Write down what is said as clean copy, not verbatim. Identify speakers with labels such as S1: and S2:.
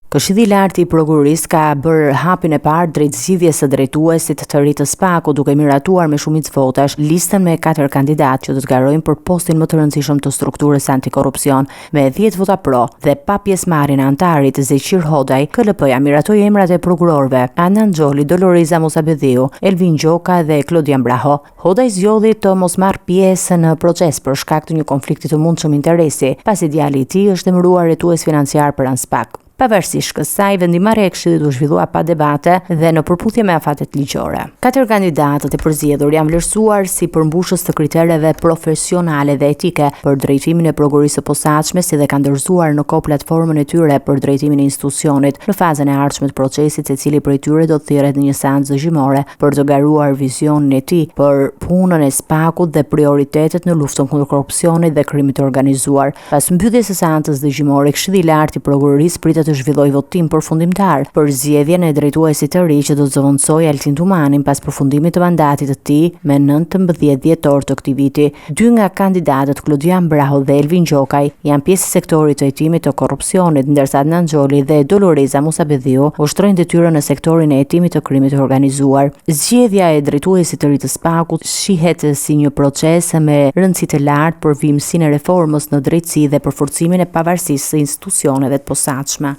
S1: Këshilli i lartë i prokurorisë ka bërë hapin e parë drejt zgjidhjes së drejtuesit të ri të SPAK-ut, duke miratuar me shumicë votash listën me 4 kandidatë që do të garojnë për postin më të rëndësishëm të strukturës antikorrupsion. Me 10 vota pro dhe pa pjesëmarrjen e antarit Zeqir Hodaj, KLP-ja miratoi emrat e prokurorëve Adnan Xholi, Doloreza Musabedhiu, Elvin Gjoka dhe Klodian Braho. Hodaj zgjodhi të mos marrë pjesë në proces për shkak të një konflikti të mundshëm interesi, pasi djali i tij është emëruar hetues financiar pranë SPAK. Pavarësisht kësaj, vendimarrja e Këshillit u zhvillua pa debate dhe në përputhje me afatet ligjore. 4 kandidatët e përzgjedhur janë vlerësuar si përmbushës të kritereve profesionale dhe etike për drejtimin e prokurorisë së posaçme, si dhe kanë dorëzuar në kohë platformën e tyre për drejtimin e institucionit në fazën e ardhshme të procesit, secili prej tyre do të thirret në një seancë zgjimore për të garuar vizionin e tij për punën e SPAK-ut dhe prioritetet në luftën kundër korrupsionit dhe krimit të organizuar. Pas mbylljes së seancës zgjimore, Këshilli i lartë i prokurorisë pritet të zhvilloj votim përfundimtar për zgjedhjen e drejtuesit të ri që do të zëvendësojë Altin Tumanin pas përfundimit të mandatit të tij me 19 dhjetor të këtij viti. 2 nga kandidatët, Klodian Braho dhe Elvin Gjokaj, janë pjesë e sektorit të hetimit të korrupsionit, ndërsa Adnan Xholi dhe Doloreza Musabedhiu ushtrojnë detyrën në sektorin e hetimit të krimit të organizuar. Zgjedhja e drejtuesit të ri të SPAK-ut shihet si një proces me rëndësi të lartë për vimësinë e reformës në drejtësi dhe përforcimin e pavarësisë së institucioneve të posaçme.